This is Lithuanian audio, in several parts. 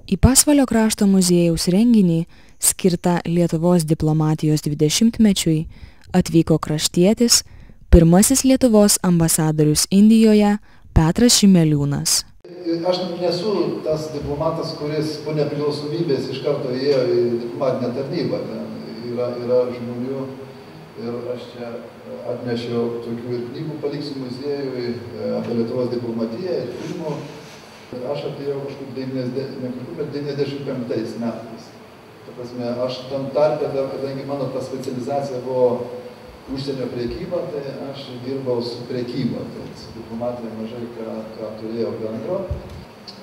Į Pasvalio krašto muziejaus renginį, skirtą Lietuvos diplomatijos 20-mečiui, atvyko kraštietis, pirmasis Lietuvos ambasadorius Indijoje Petras Šimeliūnas. Aš nesu tas diplomatas, kuris po nepriklausomybės iš karto ėjo į diplomatinę tarnybą. Yra žmonių ir aš čia atnešiau tokių ir knygų, paliksiu muziejui apie Lietuvos diplomatiją ir filmų. Aš atėjau kažkur 95 metais. Ta prasme, aš tam tarpe, kadangi mano ta specializacija buvo užsienio prekyba, tai aš dirbau su prekyba. Tai su diplomatija mažai ką turėjau bendro.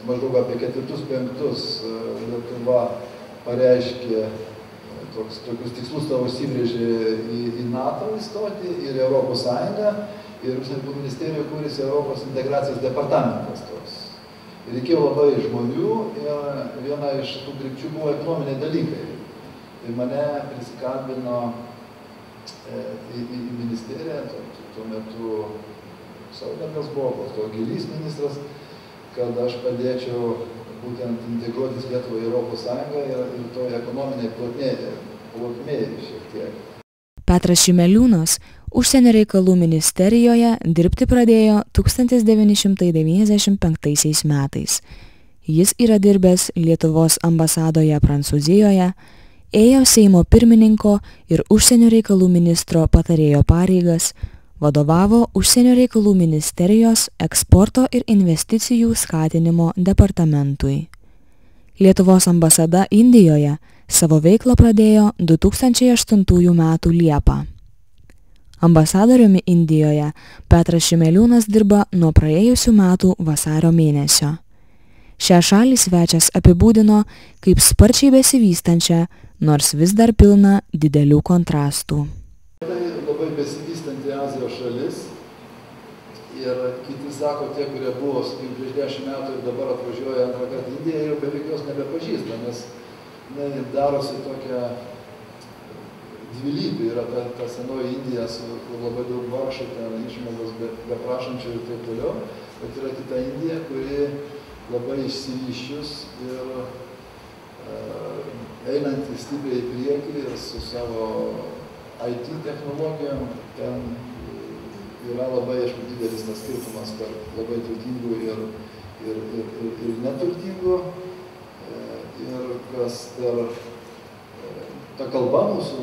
Maždaug apie 4-5 Lietuva pareiškė tokius tikslus savo įsibrėžė į NATO įstoti ir Europos Sąjungą. Ir užsienio ministerijoje kūrėsi Europos integracijos departamentas toks. Reikėjo labai žmonių ir viena iš tų krypčių buvo ekonominiai dalykai. Tai mane prisikabino į ministeriją, tuo metu Saudargas buvo, po to Gilys ministras, kad aš padėčiau būtent integruotis Lietuvą į Europos Sąjungą ir toje ekonominiai plotmėje šiek tiek. Petras Šimeliūnas užsienio reikalų ministerijoje dirbti pradėjo 1995 metais. Jis yra dirbęs Lietuvos ambasadoje Prancūzijoje, ėjo Seimo pirmininko ir užsienio reikalų ministro patarėjo pareigas, vadovavo užsienio reikalų ministerijos eksporto ir investicijų skatinimo departamentui. Lietuvos ambasada Indijoje savo veiklą pradėjo 2008 metų Liepą. Ambasadoriumi Indijoje Petras Šimeliūnas dirba nuo praėjusių metų vasario mėnesio. Šią šalį svečias apibūdino kaip sparčiai besivystančią, nors vis dar pilna didelių kontrastų. Tai labai besivystanti Azijos šalis ir kiti sako, tie, kurie buvo prieš 10 metų ir dabar atvažiuoja antrą kartą į Indiją, jau beveik jos nebepažįsta, nes darosi tokia dvilypė, yra ta senoji Indija su labai daug vargšų, ten išmaldos beprašančių ir taip toliau, bet yra kita Indija, kuri labai išsivyščius ir einanti stipriai į priekį ir su savo IT technologijom, ten yra labai, aišku, didelis tas skirtumas tarp labai turtingų ir neturtingų. Ir kas ta kalba mūsų,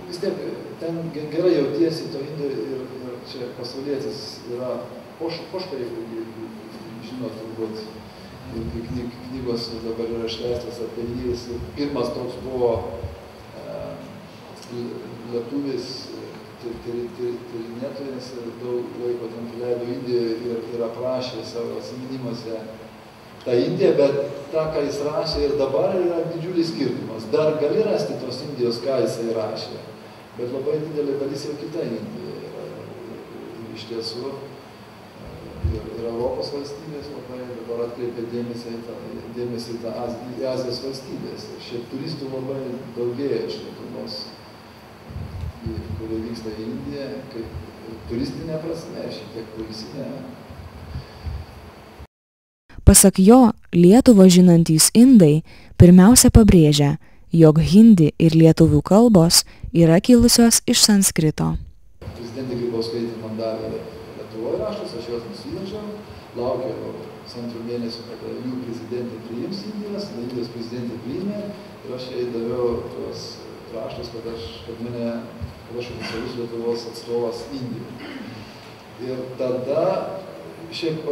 vis tiek ten gerai jautiesi to Indijoje ir čia pasaulietis yra poškai, žinot, turbūt, ir knygos dabar yra išleistas apie jį. Pirmas toks buvo lietuvis tyrinėtojas ir daug laiko ten leido Indijoje ir aprašė savo atsiminimuose tą Indiją, bet tą, ką jis rašė ir dabar yra didžiulis skirtumas. Dar gali rasti tos Indijos, ką jisai rašė, bet labai didelė dalis jau kita Indija yra. Ir iš tiesų ir Europos valstybės labai dabar atkreipia dėmesį į Azijos valstybės. Šiaip turistų labai daugėja iš Lietuvos, kurie vyksta į Indiją, kaip turistinė prasme, šiek tiek poilsinė. Pasak jo, Lietuvą žinantys indai pirmiausia pabrėžia, jog hindi ir lietuvių kalbos yra kilusios iš sanskrito. Prezidentė Grybauskaitė man davė Lietuvoje raštus, aš juos nusivežiau, laukiau pusantrų mėnesių, kada jų prezidentė priims Indijos, Indijos prezidentė priėmė ir aš jai daviau tuos raštus, kad aš oficialus Lietuvos atstovas Indijoje. Ir tada šiaip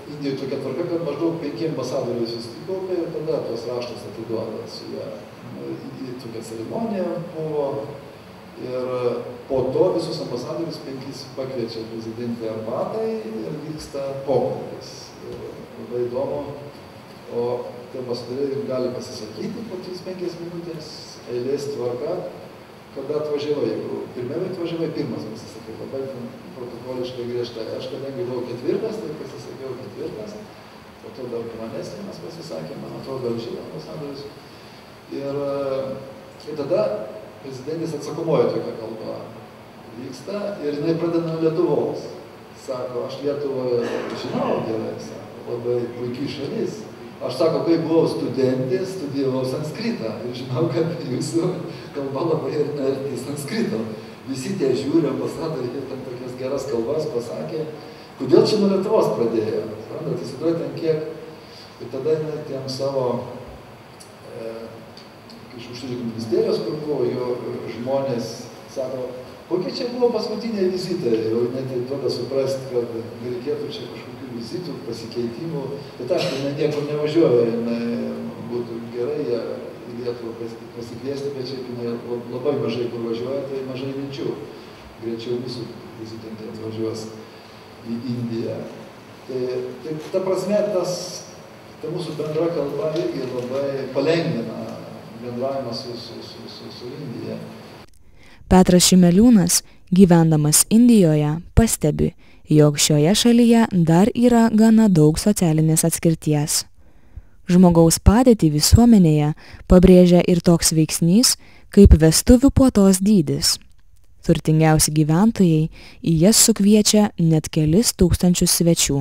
Indijoje tokia tvarka, kad maždaug 5 ambasadoriai susikaupė ir tada tuos raštus atiduoda su ją. Tokia ceremonija buvo ir po to visus ambasadorius 5 pakviečia prezidentę arbatai ir vyksta pokalbis. Labai įdomu, o tie ambasadoriai gali pasisakyti po 3-5 minutės, eilės tvarka, kada atvažiavai. Jeigu pirmiau atvažiavai, pirmas pasisakai, labai protokoliškai griežtai. Aš kadangi buvau 4, tai pasisakiau 4, po to dar Pranesėjimas pasisakė, man atrodo, žino ambasadorius. Ir tada prezidentės atsakomoji tokia kalba vyksta ir jinai pradeda nuo Lietuvos. Sako, aš Lietuvoje žinau gerai, sako, labai puikiai šalis, Aš sako, kai buvau studentė, studijavau sanskritą ir žinau, kad jūsų kalba labai arti sanskrito. Visi tie žiūri, ambasadoriai, ten tokias geras kalbas pasakė, kodėl čia nuo Lietuvos pradėjo. Suprantat, įsivaizduojate ten kiek. Ir tada tiem savo, iš užsienio ministerijos, kur buvo, jo žmonės sako, kokie čia buvo paskutiniai vizitai, jau net duoda suprasti, kad reikėtų čia kažkokių vizitų, pasikeitimų, bet aš niekur nevažiuoju, būtų gerai į Lietuvą pasikviesti, bet čia labai mažai kur važiuoja, tai mažai minčių. Greičiau mūsų vizitantai atvažiuos į Indiją. Tai ta prasme, ta mūsų bendra kalba irgi labai palengvina bendravimą su Indija. Petras Šimeliūnas, gyvendamas Indijoje, pastebi, jog šioje šalyje dar yra gana daug socialinės atskirties. Žmogaus padėtį visuomenėje pabrėžia ir toks veiksnys, kaip vestuvių puotos dydis. Turtingiausi gyventojai į jas sukviečia net kelis tūkstančius svečių.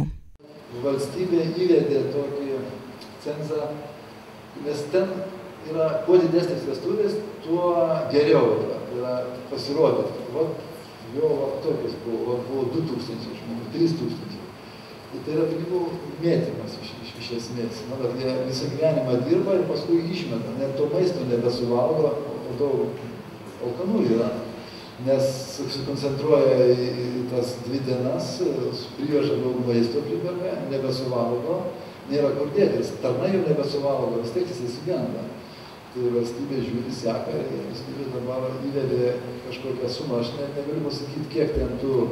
Valstybė įvedė tokį cenzą, nes ten yra, kuo didesnis vestuvės, tuo geriau yra pasirodyti. Jo tokius buvo 2000 žmonių, 3000. Tai yra pinigų mėtymas iš esmės. Jie visą gyvenimą dirba ir paskui išmeta. Net to maisto nebesuvalgo, o daug alkanų yra. Nes susikoncentruoja į tas 2 dienas, priveža daug maisto priperka, nebesuvalgo, nėra kur dėtis. Tarnai jau nebesuvalgo, vis tiek jis įsigenda. Tai valstybė žiūri, seka ir valstybė dabar įvedė kažkokią sumą. Aš negaliu pasakyti, kiek ten tų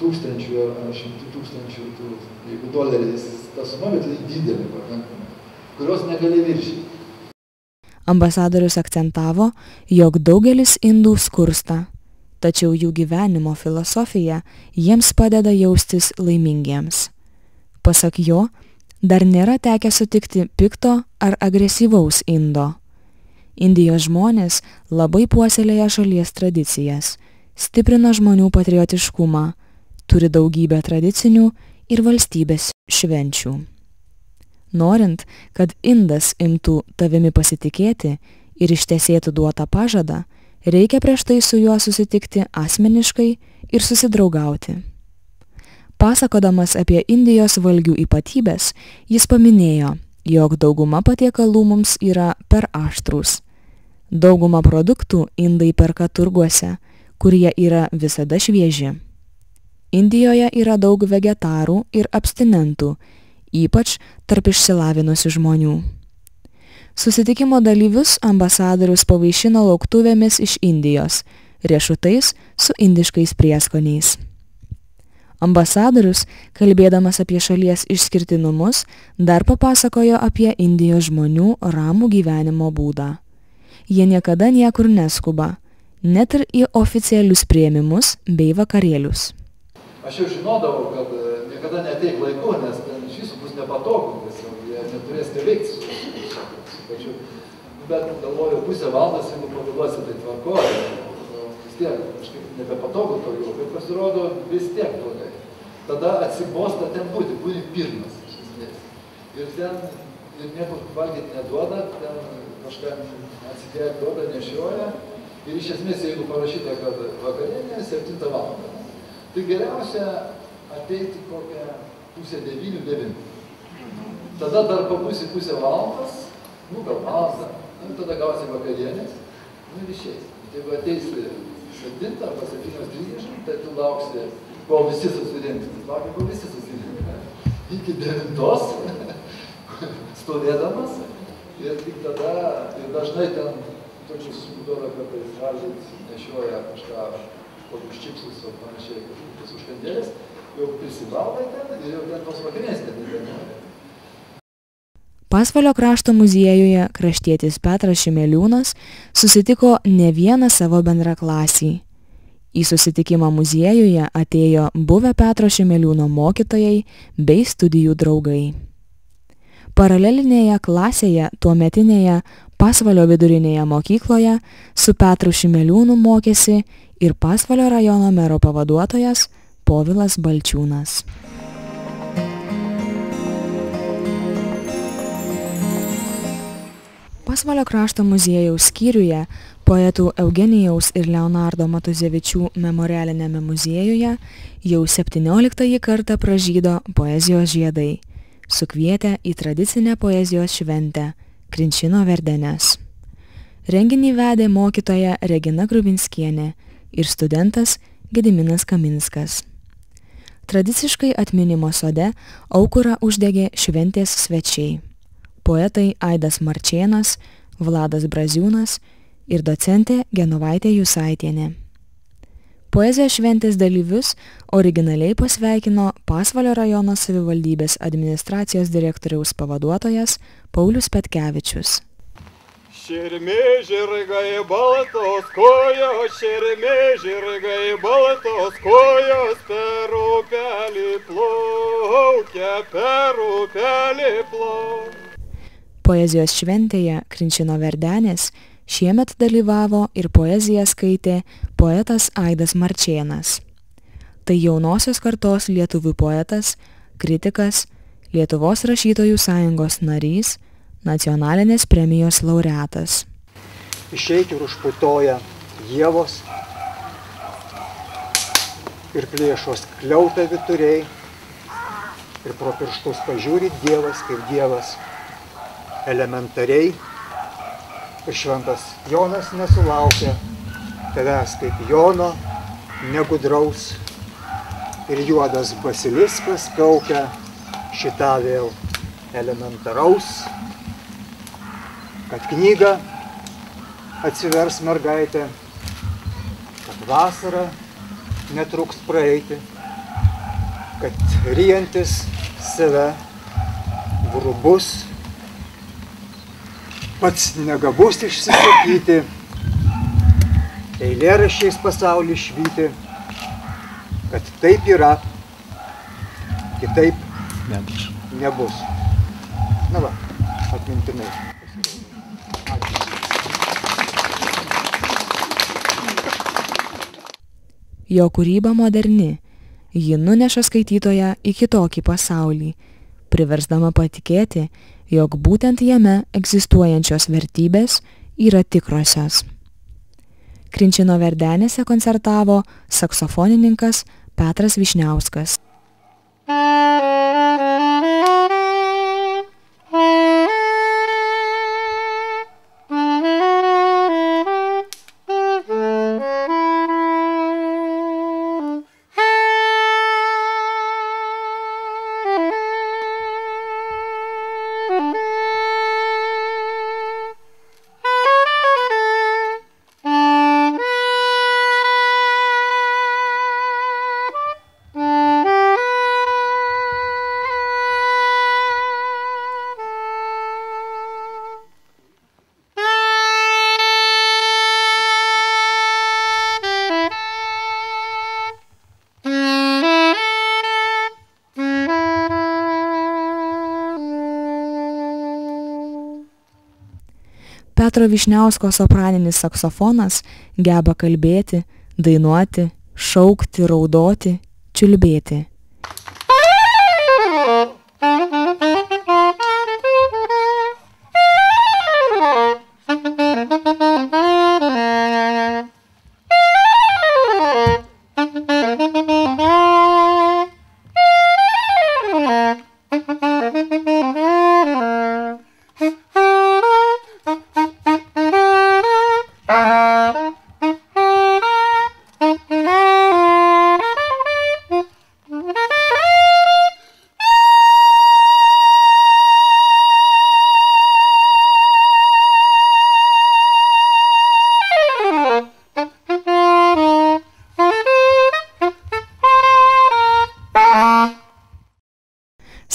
tūkstančių ar 100 tūkstančių, jeigu doleriais ta suma, bet tai didelė pakankamai, kurios negali viršyti. Ambasadorius akcentavo, jog daugelis indų skursta, tačiau jų gyvenimo filosofija jiems padeda jaustis laimingiems. Pasak jo, dar nėra tekę sutikti pikto ar agresyvaus indo. Indijos žmonės labai puoselėja šalies tradicijas, stiprina žmonių patriotiškumą, turi daugybę tradicinių ir valstybės švenčių. Norint, kad indas imtų tavimi pasitikėti ir ištesėtų duotą pažadą, reikia prieš tai su juo susitikti asmeniškai ir susidraugauti. Pasakodamas apie Indijos valgių ypatybės, jis paminėjo, jog dauguma patiekalų mums yra per aštrūs. Dauguma produktų indai perka turguose, kurie yra visada švieži. Indijoje yra daug vegetarų ir abstinentų, ypač tarp išsilavinusių žmonių. Susitikimo dalyvius ambasadorius pavaišino lauktuvėmis iš Indijos, riešutais su indiškais prieskoniais. Ambasadorius, kalbėdamas apie šalies išskirtinumus, dar papasakojo apie Indijos žmonių ramų gyvenimo būdą. Jie niekada niekur neskuba, net ir į oficialius priėmimus bei vakarėlius. Aš jau žinodavau, kad niekada neateik laiku, nes ten iš viso bus nepatogu, nes jie neturės ką veikti su pačiu. Bet galvoju, pusę valandos, jeigu pavėluosi, tai tvarkoja. Vis tiek, kažkaip nebepatogu to jau, bet pasirodo vis tiek blogai. Tada atsibosta ten būti pirmas. Ir ten niekur valgyti neduoda, ten kažką atsikėlė duoda, nešioja. Ir iš esmės, jeigu parašyta, kad vakarienė 7 valandą, tai geriausia ateiti kokią 8:30-9. Tada dar pabūsi pusę valandos, gal valandą, tada gausi vakarienės, ir išeisi. Jeigu ateisi 7 arba 7:30, tai tu lauksi, kol visi susirinks. Laukia, kol visi susirinks. Iki 9 stovėdamas ir tik tada, ir dažnai ten tokius duoda kartais valgyt, nešioja kažką, kokius čipsus ar panašiai, kažkokius užkandėlės, jau prisivalgai ten ir jau ten tos vakarienės nedėlioja. Pasvalio krašto muziejuje kraštietis Petras Šimeliūnas susitiko ne vieną savo bendraklasį. Į susitikimą muziejuje atėjo buvę Petro Šimeliūno mokytojai bei studijų draugai. Paralelinėje klasėje tuometinėje Pasvalio vidurinėje mokykloje su Petru Šimeliūnu mokėsi ir Pasvalio rajono mero pavaduotojas Povilas Balčiūnas. Pasvalio krašto muziejaus skyriuje, poetų Eugenijaus ir Leonardo Matuzevičių memorialinėme muziejuje jau 17 kartą pražydo poezijos žiedai, sukvietę į tradicinę poezijos šventę Krinčino Verdenes. Renginį vedė mokytoja Regina Grubinskienė ir studentas Gediminas Kaminskas. Tradiciškai atminimo sode aukurą uždegė šventės svečiai – poetai Aidas Marčėnas, Vladas Braziūnas ir docentė Genovaitė Jusaitienė. Poezijos šventės dalyvius originaliai pasveikino Pasvalio rajono savivaldybės administracijos direktoriaus pavaduotojas Paulius Petkevičius. Širmi žirgai baltos kojos, širmi žirgai baltos kojos, per upelį plaukia, per upelį plaukia. Poezijos šventėje Krinčino Verdenės šiemet dalyvavo ir poeziją skaitė poetas Aidas Marčėnas. Tai jaunosios kartos lietuvių poetas, kritikas, Lietuvos rašytojų sąjungos narys, nacionalinės premijos laureatas. Išeiti ir užputoja ievos ir plėšos kliautą vyturiai ir pro pirštus pažiūri Dievas kaip Dievas elementariai ir šventas Jonas nesulaukia tavęs kaip Jono negudraus ir juodas basiliskas kaukia šitą vėl elementaraus, kad knyga atsivers mergaitė, kad vasara netruks praeiti, kad ryjantis save grubus, pats negabus išsisakyti, eilėraščiais pasaulį švyti, kad taip yra, kitaip nebus. Na va, atmintinai. Jo kūryba moderni, ji nuneša skaitytoją į kitokį pasaulį, priversdama patikėti, jog būtent jame egzistuojančios vertybės yra tikrosios. Krinčino Verdenėse koncertavo saksofonininkas Petras Vyšniauskas. Petro Vyšniausko sopraninis saksofonas geba kalbėti, dainuoti, šaukti, raudoti, čiulbėti.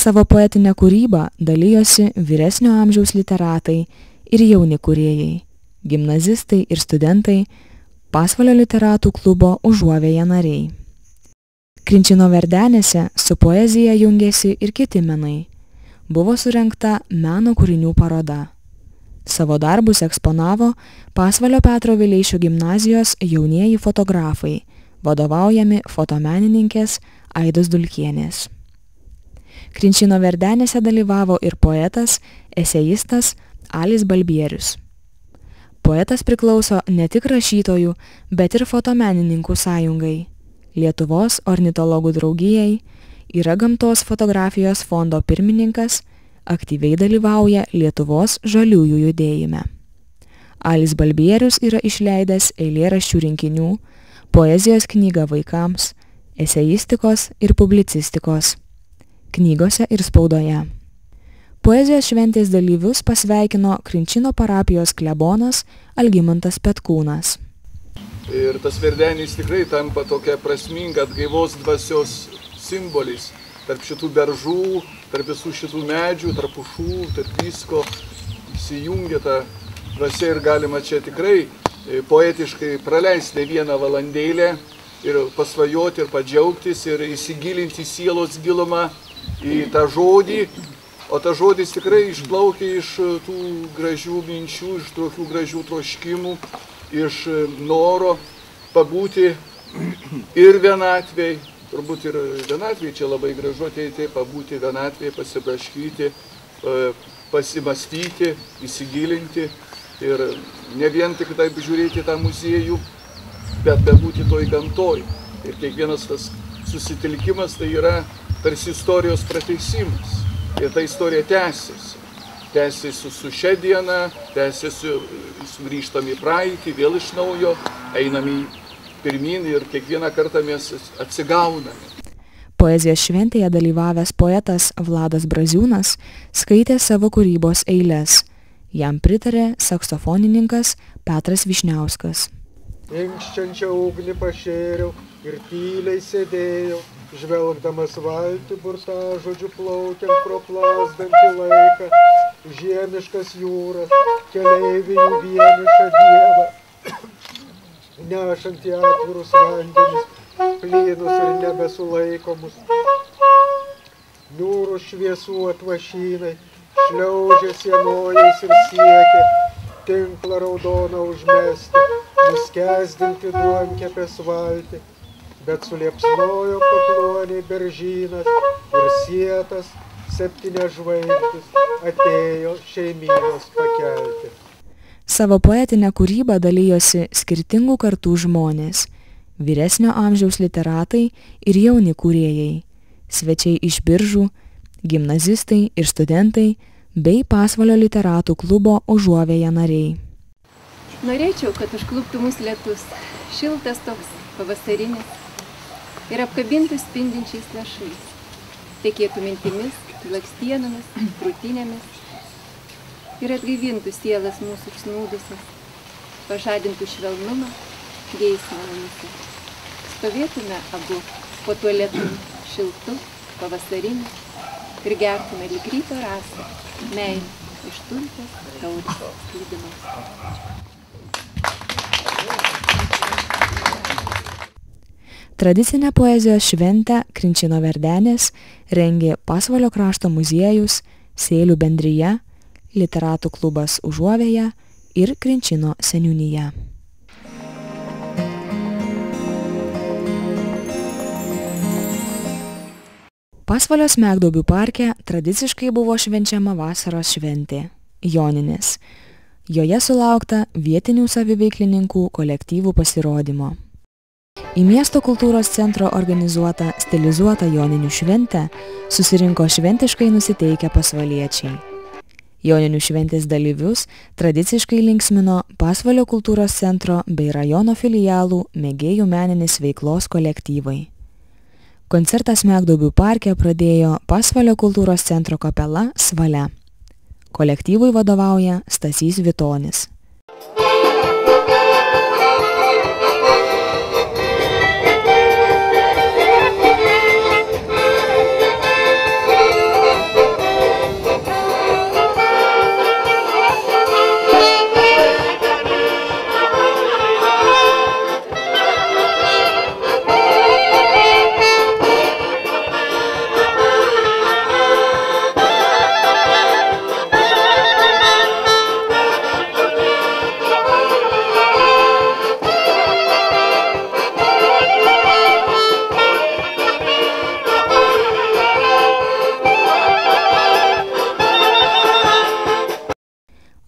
Savo poetinę kūrybą dalijosi vyresnio amžiaus literatai ir jauni kūrėjai, gimnazistai ir studentai, Pasvalio literatų klubo Užuovėja nariai. Krinčino Verdenėse su poezija jungėsi ir kiti menai. Buvo surengta meno kūrinių paroda. Savo darbus eksponavo Pasvalio Petro Vileišio gimnazijos jaunieji fotografai, vadovaujami fotomenininkės Aidos Dulkienės. Krinčino Verdenėse dalyvavo ir poetas, eseistas Alis Balbierius. Poetas priklauso ne tik rašytojų, bet ir fotomenininkų sąjungai, Lietuvos ornitologų draugijai, yra gamtos fotografijos fondo pirmininkas, aktyviai dalyvauja Lietuvos žaliųjų judėjime. Alis Balbierius yra išleidęs eilėraščių rinkinių, poezijos knygą vaikams, eseistikos ir publicistikos, knygose ir spaudoje. Poezijos šventės dalyvius pasveikino Krinčino parapijos klebonas Algimantas Petkūnas. Ir tas Verdenis tikrai tampa tokia prasminga atgaivos dvasios simbolis. Tarp šitų beržų, tarp visų šitų medžių, tarp pušų, tarp visko įsijungia ta dvasia ir galima čia tikrai poetiškai praleisti ne vieną valandėlę ir pasvajoti ir padžiaugtis ir įsigilinti į sielos gilumą, į tą žodį. O ta žodis tikrai išplaukia iš tų gražių minčių, iš tokių gražių troškimų, iš noro pabūti ir vienatvėj, turbūt ir vienatvėj čia labai gražu ateiti, pabūti vienatvėj, pasibraškyti, pasimastyti, įsigilinti ir ne vien tik taip žiūrėti tą muziejų, bet bebūti toj gamtoj. Ir kiekvienas tas susitelkimas tai yra tarsi istorijos prateisimas. Ir ta istorija tęsiasi. Tęsiasi su šia diena, tęsiasi, grįžtam į praeitį, vėl iš naujo, einam į pirmin ir kiekvieną kartą mes atsigauname. Poezijos šventėje dalyvavęs poetas Vladas Braziūnas skaitė savo kūrybos eiles. Jam pritarė saksofonininkas Petras Vyšniauskas. Inkščiančią ugnį pašėriau ir tyliai sėdėjau, žvelgdamas valtį burtažodžių plaukiant pro plazdantį laiką, žiemiškas jūras, keleivijų vienišą dievą, nešant į atvirus vandenis, plynus ir nebesulaikomus. Niūrų šviesų atvašynai, šliaužė sienojais ir siekė, tinklą raudoną užmesti, nuskesdinti duonkepės valtį. Bet suliepsnojo pakluoniai beržynas ir sietas 7 žvaigždės atėjo šeimynos pakelti. Savo poetinę kūrybą dalijosi skirtingų kartų žmonės, vyresnio amžiaus literatai ir jauni kūrėjai, svečiai iš Biržų, gimnazistai ir studentai bei Pasvalio literatų klubo Užuovėja nariai. Norėčiau, kad užkluptų mus lietus, šiltas toks pavasarinis, ir apkabintų spindinčiais lašais, tekėtų mintimis, lakstienomis, krūtinėmis ir atgaivintų sielas mūsų užsnūdusias, pažadintų švelnumą, geismą mumyse. Stovėtume abu po tuo lietum šiltu, pavasariniu ir gertume lyg ryto rasą, meilę iš tulpės taurės sklidimas. Tradicinę poezijos šventę Krinčino Verdenės rengė Pasvalio krašto muziejus, Sėlių bendrija, literatų klubas Užuovėja ir Krinčino seniūnija. Pasvalio Smegduobių parke tradiciškai buvo švenčiama vasaros šventė – Joninės. Joje sulaukta vietinių saviveiklininkų kolektyvų pasirodymo. Į miesto kultūros centro organizuotą stilizuotą Joninių šventę susirinko šventiškai nusiteikę pasvaliečiai. Joninių šventės dalyvius tradiciškai linksmino Pasvalio kultūros centro bei rajono filialų mėgėjų meninės veiklos kolektyvai. Koncertą Smegduobių parke pradėjo Pasvalio kultūros centro kapela Svalia. Kolektyvui vadovauja Stasys Vitonis.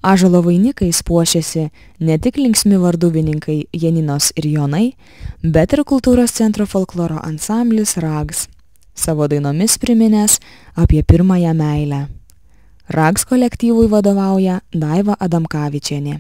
Ąžuolo vainikais puošėsi ne tik linksmi varduvininkai Janinos ir Jonai, bet ir kultūros centro folkloro ansamblis Rags, savo dainomis priminęs apie pirmąją meilę. Rags kolektyvui vadovauja Daiva Adamkavičienė.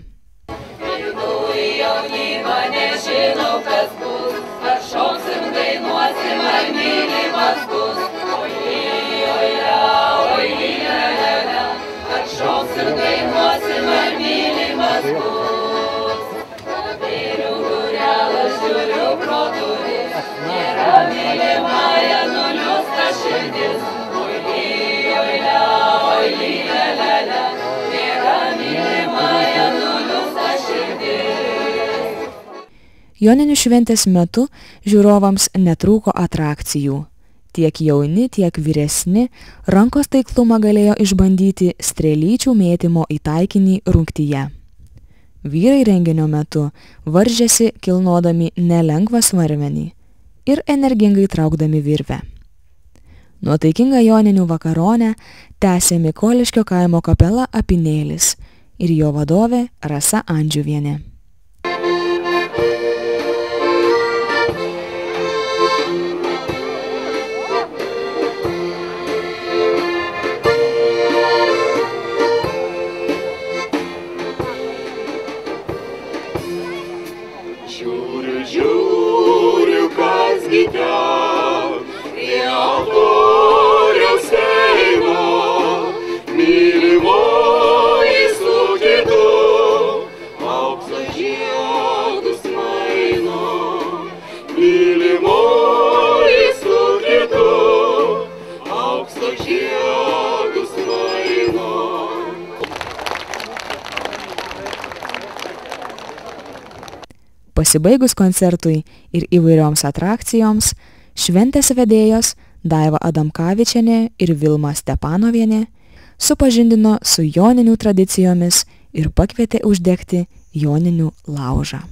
Joninių šventės metu žiūrovams netrūko atrakcijų. Tiek jauni, tiek vyresni rankos taiklumą galėjo išbandyti strėlyčių mėtymo į taikinį rungtyje. Vyrai renginio metu varžėsi kilnodami nelengvą svarmenį ir energingai traukdami virvę. Nuotaikingą joninių vakaronę tęsė Mikoliškio kaimo kapela Apynėlis ir jo vadovė Rasa Andžiuvienė. Žiūriu, kasgi ten, prie altoriaus eina, mylimoji su kitu, aukso žiedus maino. Mylimoji su kitu, aukso žiedus maino. Pasibaigus koncertui ir įvairioms atrakcijoms, šventės vedėjos Daiva Adamkavičienė ir Vilma Stepanovienė supažindino su joninių tradicijomis ir pakvietė uždegti joninių laužą.